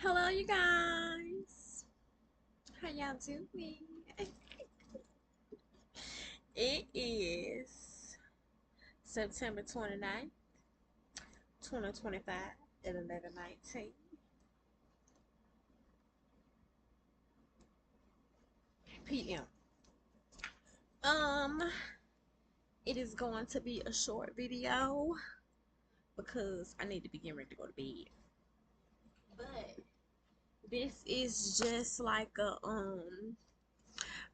Hello, you guys. How y'all doing? It is September 29th, 2025 at 11:19 p.m. Um, it is going to be a short video because I need to be getting ready to go to bed. But this is just like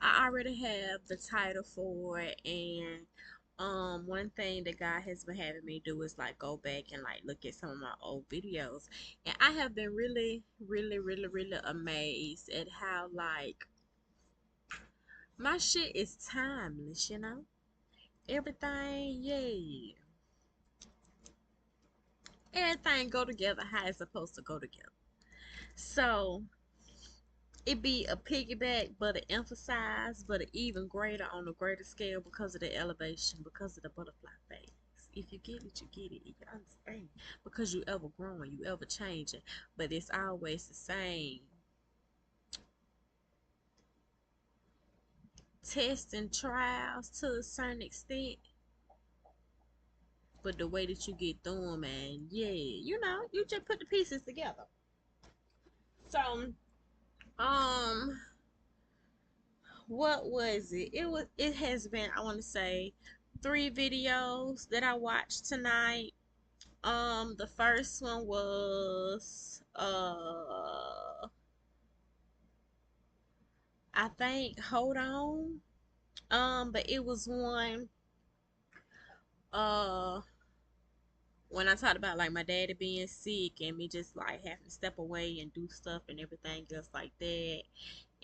I already have the title for it, and one thing that God has been having me do is like go back and like look at some of my old videos, and I have been really amazed at how like my shit is timeless, everything, yeah, everything go together how it's supposed to go together. So it be a piggyback, but an emphasize, but an even greater on a greater scale because of the elevation, because of the butterfly phase. If you get it, you get it. You understand. Because you ever growing, you ever changing, but it's always the same. Tests and trials to a certain extent, but the way that you get through them, man, yeah, you just put the pieces together. So, um, what was it? It has been, I want to say, three videos that I watched tonight. The first one was I think Hold On. But it was one uh when I talked about like my daddy being sick and me just like having to step away and do stuff and everything just like that.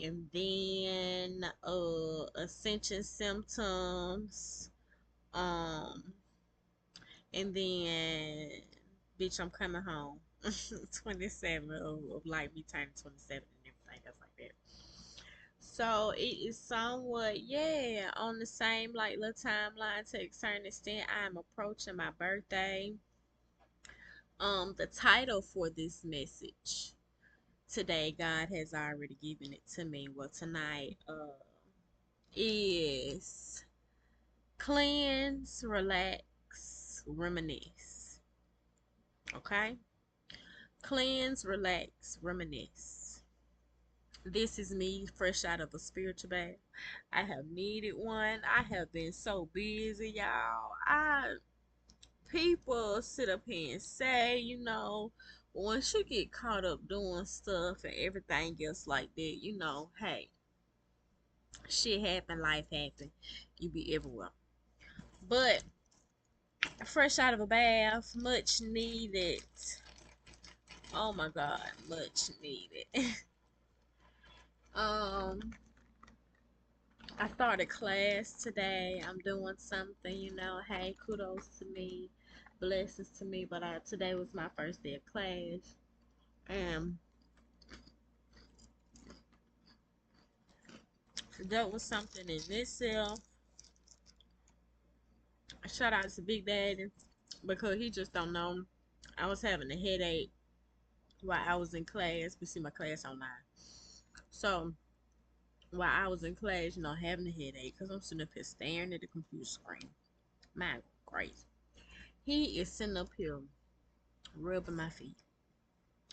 And then ascension symptoms. Um and then bitch, I'm coming home. 27 of like me turning 27 and everything else like that. So it is somewhat, yeah, on the same like little timeline to a certain extent. I'm approaching my birthday. The title for this message today, God has already given it to me. Well, tonight, is cleanse, relax, reminisce. Okay, cleanse, relax, reminisce. This is me fresh out of a spiritual bath. I have needed one. I have been so busy, y'all. I People sit up here and say, once you get caught up doing stuff and everything else like that, hey, shit happen, life happen. You be everywhere. But fresh out of a bath, much needed. Oh my God, much needed. um I started class today. I'm doing something, hey, kudos to me, blessings to me. But today was my first day of class, and that was something in itself. Shout out to Big Daddy because he just don't know. I was having a headache while I was in class. We see my class online. So while I was in class, having a headache because I'm sitting up here staring at the computer screen. My grace. He is sitting up here rubbing my feet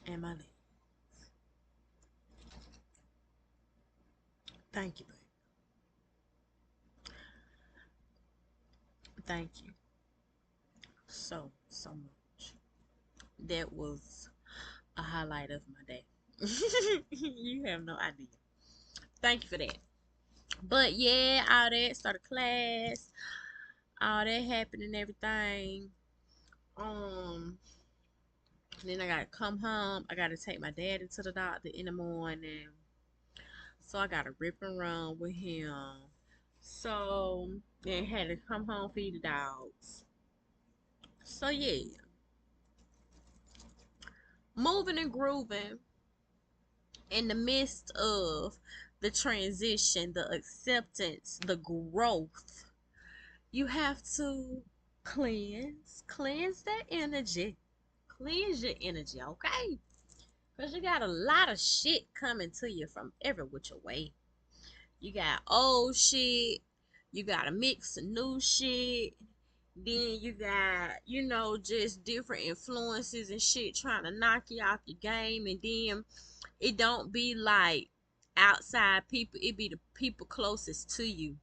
and my legs. Thank you, baby. Thank you so much. That was a highlight of my day. You have no idea. Thank you for that. But yeah, all that started class, all that happened and everything. Um, then I gotta come home. I gotta take my daddy to the doctor in the morning. So I gotta rip and run with him. So then had to come home feed the dogs. So yeah, moving and grooving in the midst of the transition, the acceptance, the growth. You have to cleanse that energy. Cleanse your energy, okay? Cause you got a lot of shit coming to you from every which way. You got old shit, you got a mix of new shit, then you got, just different influences and shit trying to knock you off your game. And then it don't be like outside people, it be the people closest to you,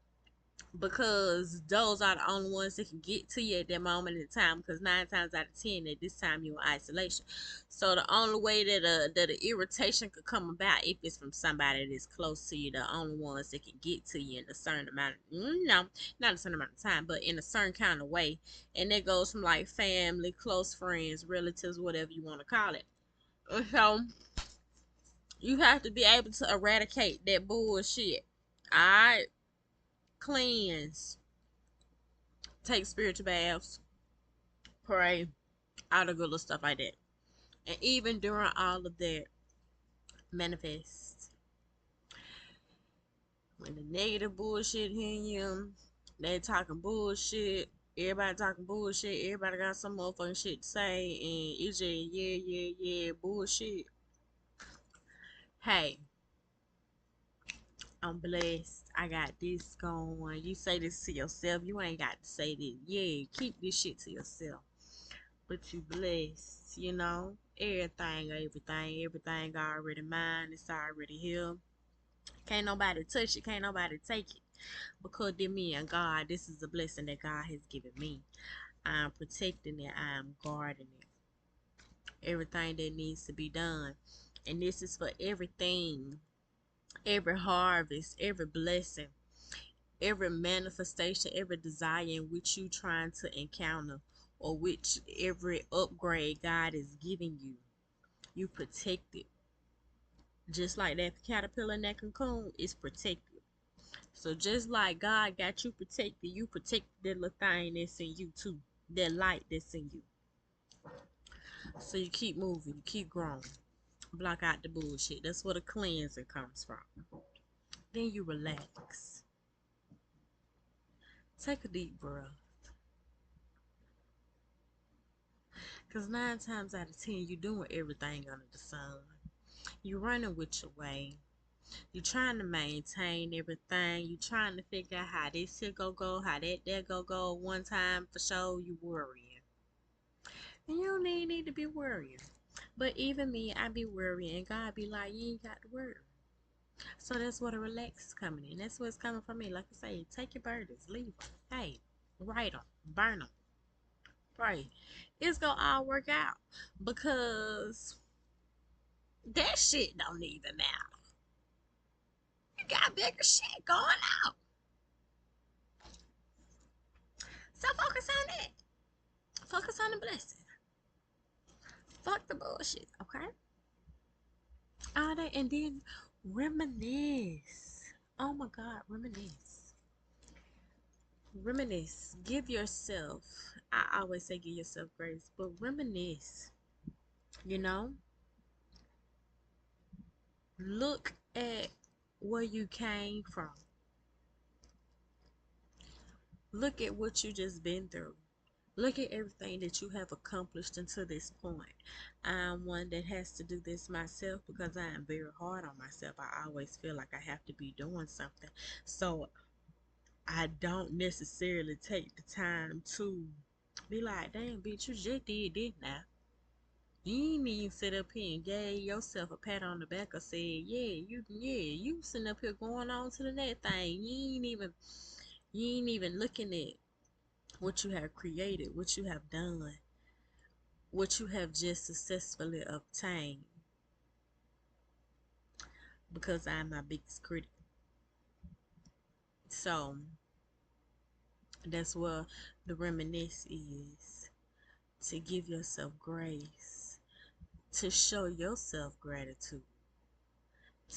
because those are the only ones that can get to you at that moment in time, because 9 times out of 10 at this time you're in isolation. So the only way that the irritation could come about if it's from somebody that's close to you, the only ones that can get to you in a certain amount of, no, not a certain amount of time, but in a certain kind of way. And that goes from like family, close friends, relatives, whatever you want to call it. So you have to be able to eradicate that bullshit. Alright? Cleanse, take spiritual baths, pray, all the good little stuff like that. And even during all of that, manifest. When the negative bullshit hitting you, they talking bullshit. Everybody talking bullshit. Everybody got some motherfucking shit to say, and it's just yeah bullshit. Hey, I'm blessed. I got this going. You say this to yourself. You ain't got to say this. Yeah, keep this shit to yourself. But you blessed, everything already mine. It's already here. Can't nobody touch it. Can't nobody take it. Because then me and God, this is a blessing that God has given me. I'm protecting it. I'm guarding it. Everything that needs to be done. And this is for everything. Every harvest, every blessing, every manifestation, every desire in which you trying to encounter, or which every upgrade God is giving you. You protect it. Just like that caterpillar in that cocoon is protected. So just like God got you protected, you protect that little thing that's in you too. That light that's in you. So you keep moving, you keep growing. Block out the bullshit. That's where the cleansing comes from. Then you relax. Take a deep breath. Because 9 times out of 10, you're doing everything under the sun. You're running with your way. You're trying to maintain everything. You're trying to figure out how this here go, how that go. One time for sure, you worrying. And you don't need to be worrying. But even me, I be worrying. And God be like, you ain't got to worry. So that's where the relax is coming in. That's what's coming from me. Like I say, take your burdens, leave them. Hey, write them, burn them, pray. It's going to all work out. Because that shit don't even matter. You got bigger shit going on. So focus on that. Focus on the blessing. Fuck the bullshit, okay? All that, and then reminisce. Oh my God, reminisce. Reminisce. Give yourself, I always say give yourself grace, but reminisce. You know? Look at where you came from. Look at what you just been through. Look at everything that you have accomplished until this point. I'm one that has to do this myself because I am very hard on myself. I always feel like I have to be doing something. So I don't necessarily take the time to be like, damn, bitch, you just did this now. You ain't even sit up here and gave yourself a pat on the back or said, you sitting up here going on to the next thing. You ain't even looking at what you have created, what you have done, what you have just successfully obtained. Because I'm my biggest critic. So that's where the reminisce is. To give yourself grace. To show yourself gratitude.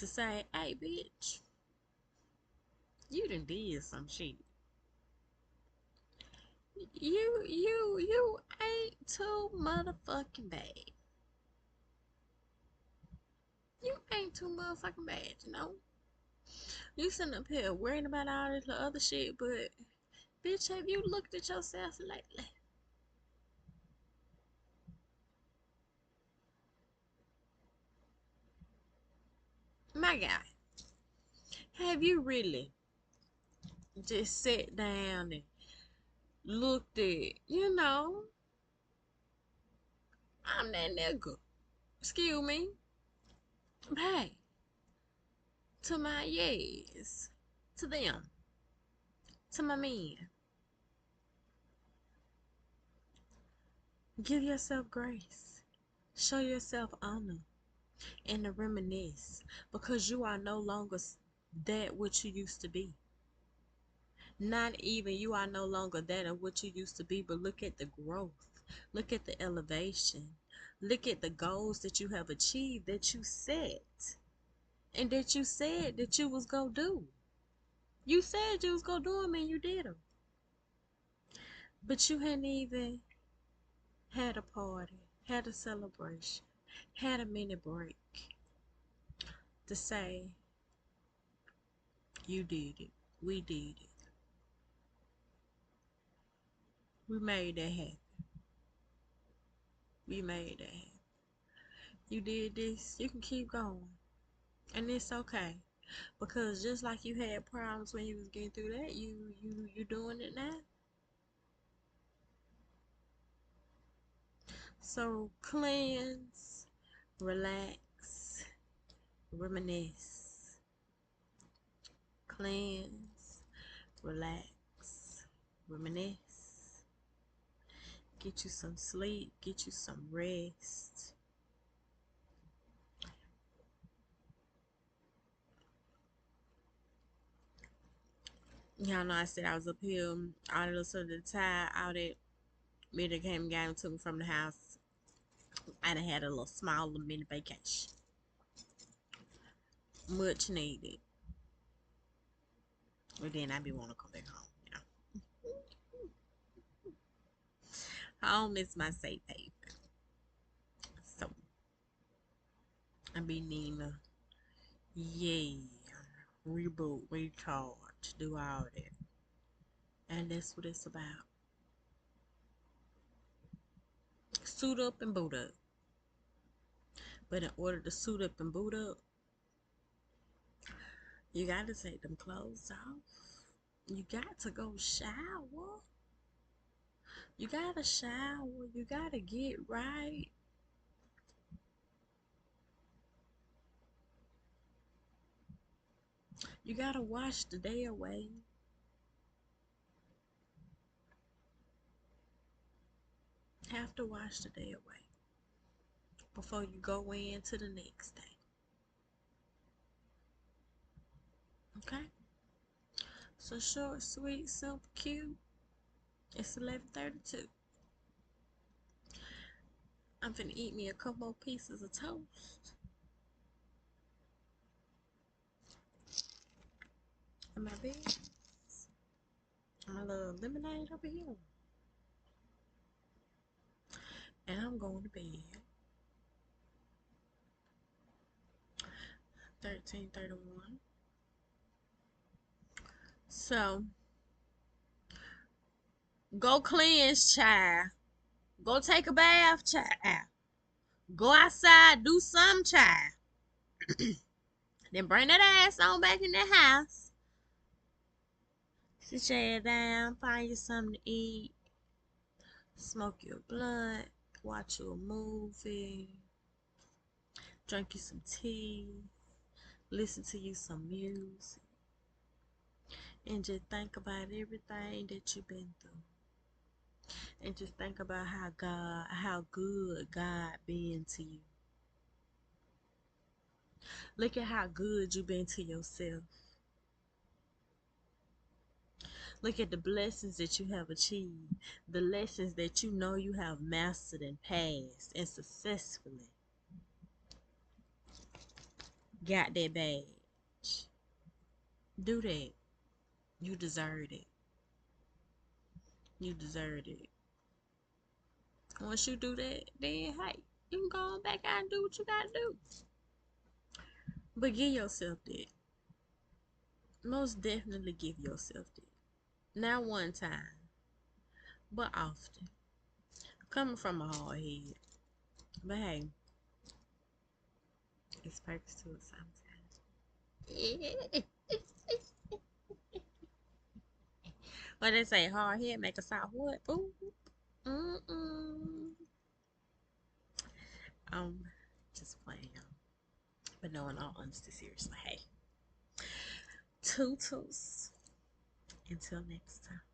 To say, hey bitch, you done did some shit. You ain't too motherfucking bad. You ain't too motherfucking bad, you know? You sitting up here worrying about all this other shit, but bitch, have you looked at yourself lately? My God, have you really just sat down and looked at, I'm that nigga. Excuse me. Hey, to my yes, to them, to my men. Give yourself grace. Show yourself honor and to reminisce because you are no longer that what you used to be. Not even you are no longer that of what you used to be, but look at the growth. Look at the elevation. Look at the goals that you have achieved that you set and that you said that you was going to do. You said you was going to do them and you did them. But you hadn't even had a party, had a celebration, had a mini break to say, you did it. We did it. We made that happen. We made that happen. You did this. You can keep going. And it's okay. Because just like you had problems when you was getting through that, you doing it now. So cleanse, relax, reminisce. Cleanse, relax, reminisce. Get you some sleep, get you some rest. Y'all know I said I was up here all of the time out at Midday came and got took me from the house. I done had a little small little mini vacation. Much needed. But then I be wanna come back home. Home is my safe haven. So I be needing to reboot, recharge, do all that. And that's what it's about. Suit up and boot up. But in order to suit up and boot up, you gotta take them clothes off. You got to go shower. You gotta shower. You gotta get right. You gotta wash the day away. Have to wash the day away before you go into the next day. Okay? So short, sweet, simple, cute. It's 11:32. I'm finna eat me a couple more pieces of toast. And my bed. My little lemonade over here. And I'm going to bed. 13:31. So go cleanse, child. Go take a bath, child. Go outside, do some, child. Then bring that ass on back in the house. Sit your head down, find you something to eat, smoke your blunt, watch you a movie, drink you some tea, listen to you some music, and just think about everything that you've been through. And just think about how good God been to you. Look at how good you've been to yourself. Look at the blessings that you have achieved, the lessons that you know you have mastered and passed and successfully got that badge. Do that. You deserve it. You deserve it. Once you do that, then hey, you can go on back out and do what you gotta do. But give yourself that. Most definitely give yourself that. Not one time, but often. Coming from a hard head. But hey, it's purpose to it sometimes. What they say, hard head make a soft what? Boo. Mm-mm. Um, just playing, y'all. But no, in all honesty, seriously, hey. Tootles. Until next time.